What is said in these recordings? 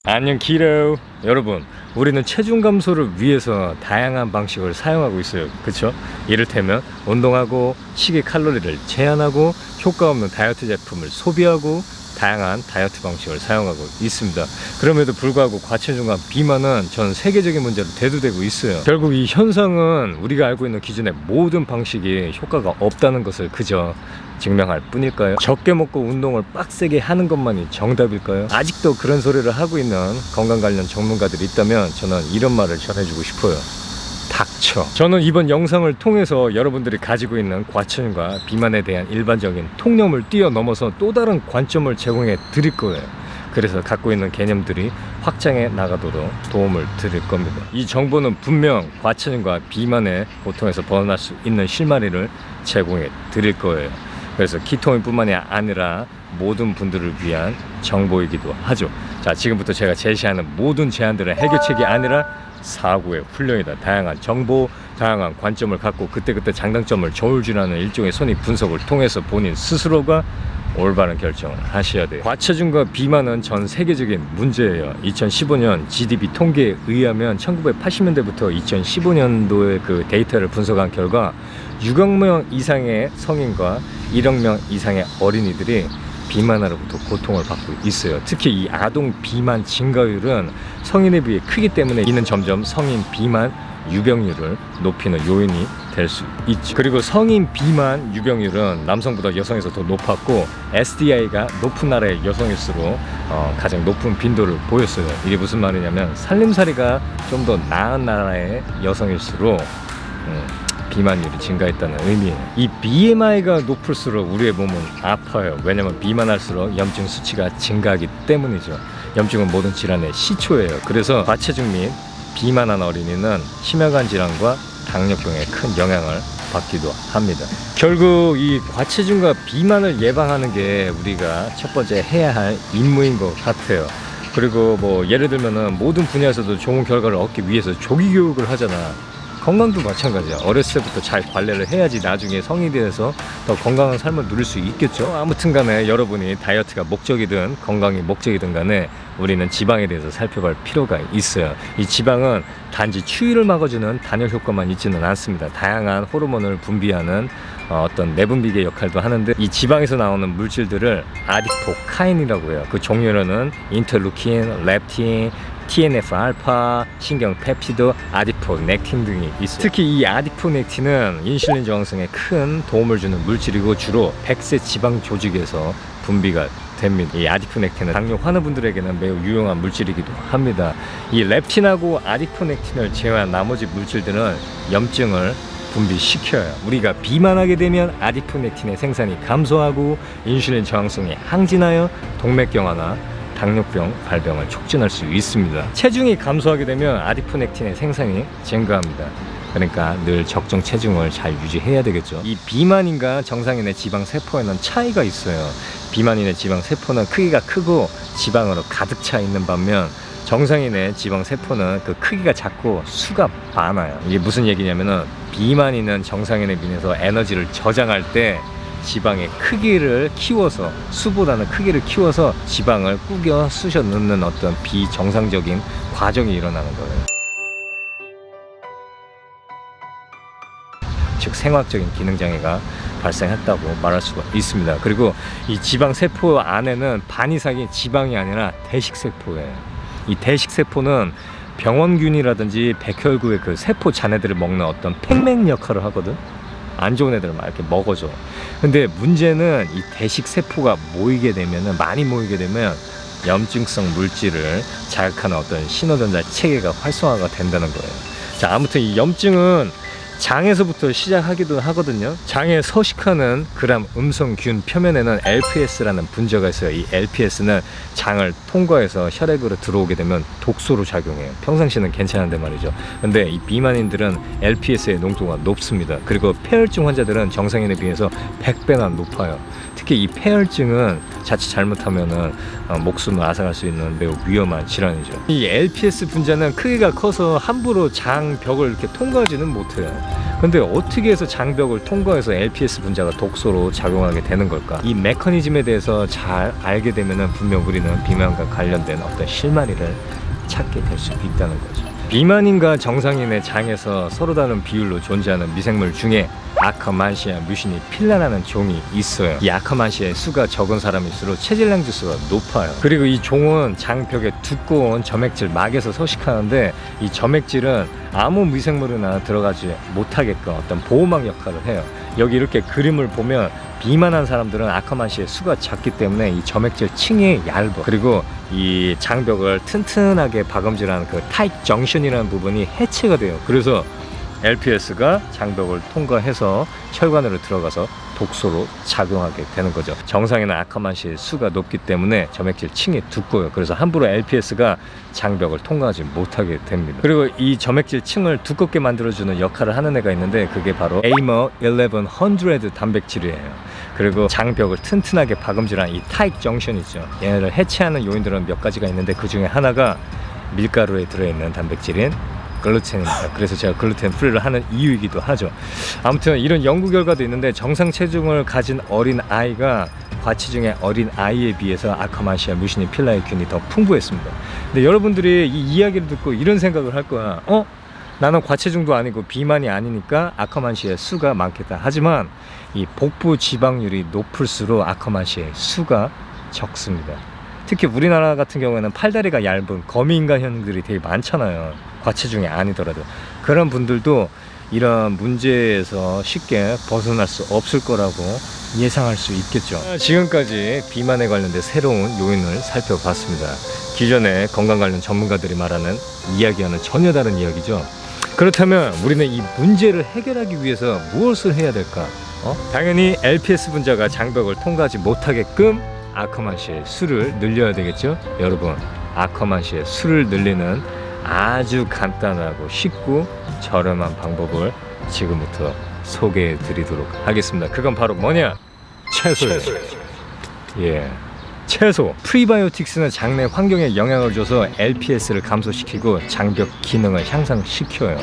안녕 키로 여러분, 우리는 체중 감소를 위해서 다양한 방식을 사용하고 있어요. 그쵸? 이를테면 운동하고 식이 칼로리를 제한하고 효과 없는 다이어트 제품을 소비하고 다양한 다이어트 방식을 사용하고 있습니다. 그럼에도 불구하고 과체중과 비만은 전 세계적인 문제로 대두되고 있어요. 결국 이 현상은 우리가 알고 있는 기존의 모든 방식이 효과가 없다는 것을 그저 증명할 뿐일까요? 적게 먹고 운동을 빡세게 하는 것만이 정답일까요? 아직도 그런 소리를 하고 있는 건강 관련 전문가들이 있다면 저는 이런 말을 전해주고 싶어요. 닥쳐. 저는 이번 영상을 통해서 여러분들이 가지고 있는 과체중과 비만에 대한 일반적인 통념을 뛰어넘어서 또 다른 관점을 제공해 드릴 거예요. 그래서 갖고 있는 개념들이 확장해 나가도록 도움을 드릴 겁니다. 이 정보는 분명 과체중과 비만의 고통에서 벗어날 수 있는 실마리를 제공해 드릴 거예요. 그래서 키토인뿐만이 아니라 모든 분들을 위한 정보이기도 하죠. 자, 지금부터 제가 제시하는 모든 제안들은 해결책이 아니라 사고의 훈련이다. 다양한 정보, 다양한 관점을 갖고 그때그때 장단점을 저울질하는 일종의 손익 분석을 통해서 본인 스스로가 올바른 결정을 하셔야 돼요. 과체중과 비만은 전 세계적인 문제예요. 2015년 GDP 통계에 의하면 1980년대부터 2015년도의 그 데이터를 분석한 결과 6억 명 이상의 성인과 1억 명 이상의 어린이들이 비만으로부터 고통을 받고 있어요. 특히 이 아동 비만 증가율은 성인에 비해 크기 때문에 이는 점점 성인 비만 유병률을 높이는 요인이 될 수 있죠. 그리고 성인 비만 유병률은 남성보다 여성에서 더 높았고 SDI가 높은 나라의 여성일수록 가장 높은 빈도를 보였어요. 이게 무슨 말이냐면 살림살이가 좀 더 나은 나라의 여성일수록 비만율이 증가했다는 의미예요. 이 BMI가 높을수록 우리의 몸은 아파요. 왜냐면 비만할수록 염증 수치가 증가하기 때문이죠. 염증은 모든 질환의 시초예요. 그래서 과체중 및 비만한 어린이는 심혈관 질환과 당뇨병에 큰 영향을 받기도 합니다. 결국 이 과체중과 비만을 예방하는 게 우리가 첫 번째 해야 할 임무인 것 같아요. 그리고 뭐 예를 들면은 모든 분야에서도 좋은 결과를 얻기 위해서 조기 교육을 하잖아. 건강도 마찬가지야. 어렸을 때부터 잘 관리를 해야지 나중에 성인이 돼서 더 건강한 삶을 누릴 수 있겠죠. 아무튼 간에 여러분이 다이어트가 목적이든 건강이 목적이든 간에 우리는 지방에 대해서 살펴볼 필요가 있어요. 이 지방은 단지 추위를 막아주는 단열 효과만 있지는 않습니다. 다양한 호르몬을 분비하는 어떤 내분비계 역할도 하는데, 이 지방에서 나오는 물질들을 아디포카인이라고 해요. 그 종류로는 인터루킨, 렙틴, TNF-알파, 신경펩티드, 아디포넥틴 등이 있어요. 특히 이 아디포넥틴은 인슐린 저항성에 큰 도움을 주는 물질이고 주로 백세 지방 조직에서 분비가 됩니다. 이 아디포넥틴은 당뇨 환우분들에게는 매우 유용한 물질이기도 합니다. 이 렙틴하고 아디포넥틴을 제외한 나머지 물질들은 염증을 분비시켜요. 우리가 비만하게 되면 아디포넥틴의 생산이 감소하고 인슐린 저항성이 항진하여 동맥경화나 당뇨병 발병을 촉진할 수 있습니다. 체중이 감소하게 되면 아디포넥틴의 생산이 증가합니다. 그러니까 늘 적정 체중을 잘 유지해야 되겠죠. 이 비만인과 정상인의 지방 세포에는 차이가 있어요. 비만인의 지방 세포는 크기가 크고 지방으로 가득 차 있는 반면 정상인의 지방 세포는 그 크기가 작고 수가 많아요. 이게 무슨 얘기냐면은 비만인은 정상인에 비해서 에너지를 저장할 때 지방의 크기를 키워서, 수보다는 크기를 키워서 지방을 꾸겨 쑤셔 넣는 어떤 비정상적인 과정이 일어나는 거예요. 즉 생화학적인 기능장애가 발생했다고 말할 수가 있습니다. 그리고 이 지방 세포 안에는 반 이상이 지방이 아니라 대식세포예요. 이 대식세포는 병원균이라든지 백혈구의 그 세포 잔해들을 먹는 어떤 팽맹 역할을 하거든. 안 좋은 애들을 막 이렇게 먹어줘. 근데 문제는 이 대식세포가 많이 모이게 되면 염증성 물질을 자극하는 어떤 신호전자 체계가 활성화가 된다는 거예요. 자, 아무튼 이 염증은 장에서부터 시작하기도 하거든요. 장에 서식하는 그람 음성균 표면에는 LPS라는 분자가 있어요. 이 LPS는 장을 통과해서 혈액으로 들어오게 되면 독소로 작용해요. 평상시는 괜찮은데 말이죠. 근데 이 비만인들은 LPS의 농도가 높습니다. 그리고 폐혈증 환자들은 정상인에 비해서 100배나 높아요. 특히 이 폐혈증은 자칫 잘못하면은 목숨을 앗아갈 수 있는 매우 위험한 질환이죠. 이 LPS 분자는 크기가 커서 함부로 장벽을 이렇게 통과하지는 못해요. 근데 어떻게 해서 장벽을 통과해서 LPS 분자가 독소로 작용하게 되는 걸까? 이 메커니즘에 대해서 잘 알게 되면은 분명 우리는 비만과 관련된 어떤 실마리를 찾게 될 수 있다는 거죠. 비만인과 정상인의 장에서 서로 다른 비율로 존재하는 미생물 중에 아커만시아 뮤시니 필라라는 종이 있어요. 이 아커만시아의 수가 적은 사람일수록 체질량 지수가 높아요. 그리고 이 종은 장벽에 두꺼운 점액질 막에서 서식하는데, 이 점액질은 아무 미생물이나 들어가지 못하게끔 어떤 보호막 역할을 해요. 여기 이렇게 그림을 보면 비만한 사람들은 아커만시아의 수가 작기 때문에 이 점액질 층이 얇아. 그리고 이 장벽을 튼튼하게 박음질하는 그 타이트 정션이라는 부분이 해체가 돼요. 그래서 LPS가 장벽을 통과해서 혈관으로 들어가서 독소로 작용하게 되는 거죠. 정상에는 아커만시아의 수가 높기 때문에 점액질 층이 두꺼워요. 그래서 함부로 LPS가 장벽을 통과하지 못하게 됩니다. 그리고 이 점액질 층을 두껍게 만들어주는 역할을 하는 애가 있는데, 그게 바로 AMO 1100 단백질이에요. 그리고 장벽을 튼튼하게 박음질한 이 타이트 정션 있죠. 얘네를 해체하는 요인들은 몇 가지가 있는데, 그 중에 하나가 밀가루에 들어있는 단백질인 글루텐입니다. 그래서 제가 글루텐 프리를 하는 이유이기도 하죠. 아무튼 이런 연구 결과도 있는데, 정상 체중을 가진 어린 아이가 과체중의 어린 아이에 비해서 아커만시아 뮤시니 필라의 균이 더 풍부했습니다. 근데 여러분들이 이 이야기를 듣고 이런 생각을 할 거야. 나는 과체중도 아니고 비만이 아니니까 아커만시아의 수가 많겠다. 하지만 이 복부 지방률이 높을수록 아커만시아의 수가 적습니다. 특히 우리나라 같은 경우에는 팔다리가 얇은 거미인간형들이 되게 많잖아요. 과체중이 아니더라도. 그런 분들도 이런 문제에서 쉽게 벗어날 수 없을 거라고 예상할 수 있겠죠. 지금까지 비만에 관련된 새로운 요인을 살펴봤습니다. 기존의 건강 관련 전문가들이 말하는 이야기와는 전혀 다른 이야기죠. 그렇다면 우리는 이 문제를 해결하기 위해서 무엇을 해야 될까? 당연히 LPS 분자가 장벽을 통과하지 못하게끔 아커만시아의 수를 늘려야 되겠죠. 여러분, 아커만시아의 수를 늘리는 아주 간단하고 쉽고 저렴한 방법을 지금부터 소개해 드리도록 하겠습니다. 그건 바로 뭐냐? 채소예요. 채소. 프리바이오틱스는 장내 환경에 영향을 줘서 LPS를 감소시키고 장벽 기능을 향상시켜요.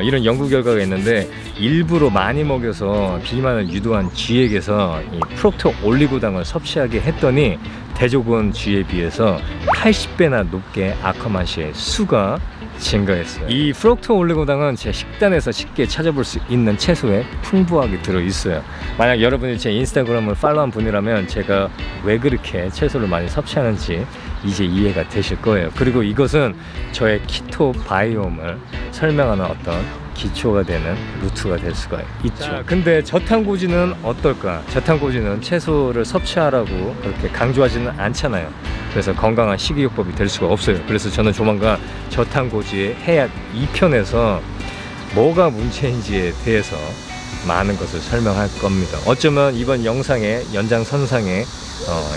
이런 연구 결과가 있는데, 일부러 많이 먹여서 비만을 유도한 쥐에게서 이 프록토 올리고당을 섭취하게 했더니 대조군 쥐에 비해서 80배나 높게 아커만시아의 수가 증가했어요. 이 프록토 올리고당은 제 식단에서 쉽게 찾아볼 수 있는 채소에 풍부하게 들어있어요. 만약 여러분이 제 인스타그램을 팔로우한 분이라면 제가 왜 그렇게 채소를 많이 섭취하는지 이제 이해가 되실 거예요. 그리고 이것은 저의 키토 바이옴을 설명하는 어떤 기초가 되는 루트가 될 수가 있죠. 자, 근데 저탄고지는 어떨까? 저탄고지는 채소를 섭취하라고 그렇게 강조하지는 않잖아요. 그래서 건강한 식이요법이 될 수가 없어요. 그래서 저는 조만간 저탄고지의 해약 2편에서 뭐가 문제인지에 대해서 많은 것을 설명할 겁니다. 어쩌면 이번 영상의 연장선상에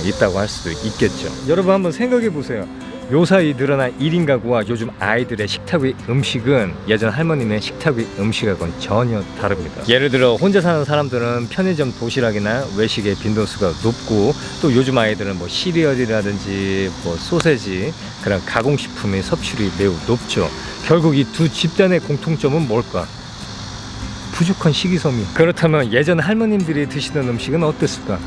있다고 할 수도 있겠죠. 여러분 한번 생각해 보세요. 요사이 늘어난 1인 가구와 요즘 아이들의 식탁 위 음식은 예전 할머니네 식탁 위 음식하고는 전혀 다릅니다. 예를 들어 혼자 사는 사람들은 편의점 도시락이나 외식의 빈도수가 높고, 또 요즘 아이들은 뭐 시리얼이라든지 뭐 소세지, 그런 가공식품의 섭취율이 매우 높죠. 결국 이 두 집단의 공통점은 뭘까? 부족한 식이섬유. 그렇다면 예전 할머님들이 드시던 음식은 어땠을까?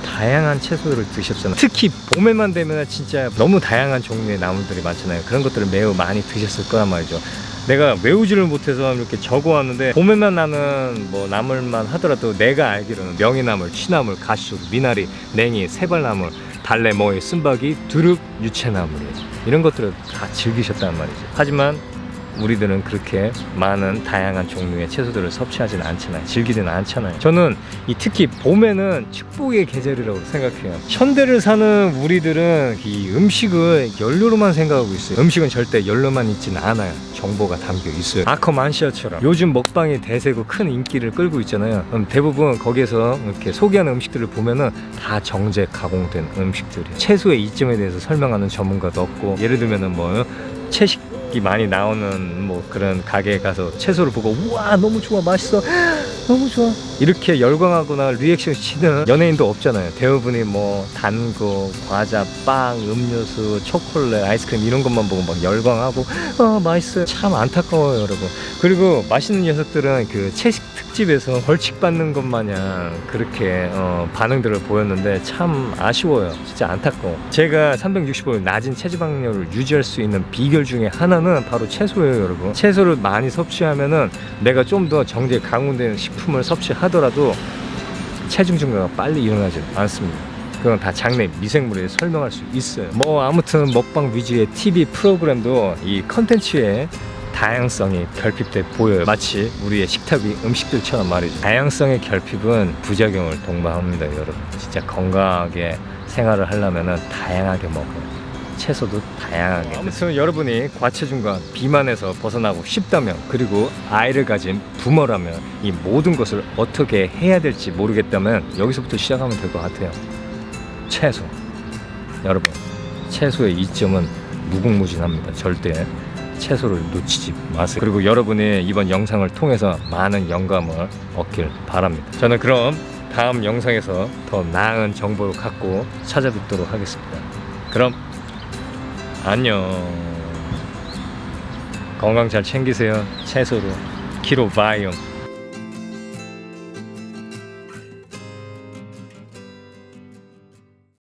다양한 채소를 드셨잖아요. 특히 봄에만 되면 진짜 너무 다양한 종류의 나물들이 많잖아요. 그런 것들을 매우 많이 드셨을 거란 말이죠. 내가 외우지를 못해서 이렇게 적어왔는데, 봄에만 나는 뭐 나물만 하더라도 내가 알기로는 명이나물, 취나물, 가시솔, 미나리, 냉이, 세발나물, 달래, 모이, 쓴바귀, 두릅, 유채나물이에요. 이런 것들을 다 즐기셨단 말이죠. 하지만 우리들은 그렇게 많은 다양한 종류의 채소들을 섭취하지는 않잖아요. 즐기지는 않잖아요. 저는 특히 봄에는 축복의 계절이라고 생각해요. 현대를 사는 우리들은 이 음식을 연료로만 생각하고 있어요. 음식은 절대 연료만 있지는 않아요. 정보가 담겨 있어요. 아커만시아처럼 요즘 먹방이 대세고 큰 인기를 끌고 있잖아요. 대부분 거기에서 이렇게 소개하는 음식들을 보면은 다 정제 가공된 음식들이에요. 채소의 이점에 대해서 설명하는 전문가도 없고, 예를 들면은 뭐 채식이 많이 나오는 뭐 그런 가게에 가서 채소를 보고 우와 너무 좋아 맛있어 너무 너무 좋아. 이렇게 열광하거나 리액션 치는 연예인도 없잖아요. 대부분이 뭐 단 거, 과자, 빵, 음료수, 초콜릿, 아이스크림 이런 것만 보고 막 열광하고 맛있어요. 참 안타까워요, 여러분. 그리고 맛있는 녀석들은 그 채식 특집에서 벌칙 받는 것 마냥 그렇게 반응들을 보였는데 참 아쉬워요. 진짜 안타까워. 제가 365일 낮은 체지방률을 유지할 수 있는 비결 중에 하나는 바로 채소예요, 여러분. 채소를 많이 섭취하면은 내가 좀 더 정제 강화된 식품을 섭취하더라도 체중 증가가 빨리 일어나지 않습니다. 그건 다 장내 미생물에 설명할 수 있어요. 뭐 아무튼 먹방 위주의 TV 프로그램도 이 컨텐츠의 다양성이 결핍돼 보여요. 마치 우리의 식탁이 음식들처럼 말이죠. 다양성의 결핍은 부작용을 동반합니다, 여러분. 진짜 건강하게 생활을 하려면 다양하게 먹어요. 채소도 다양하게. 아무튼 여러분이 과체중과 비만에서 벗어나고 싶다면, 그리고 아이를 가진 부모라면 이 모든 것을 어떻게 해야 될지 모르겠다면 여기서부터 시작하면 될 것 같아요. 채소. 여러분, 채소의 이점은 무궁무진합니다. 절대 채소를 놓치지 마세요. 그리고 여러분이 이번 영상을 통해서 많은 영감을 얻길 바랍니다. 저는 그럼 다음 영상에서 더 나은 정보를 갖고 찾아뵙도록 하겠습니다. 그럼 안녕. 건강 잘 챙기세요. 채소로 키로바이옴.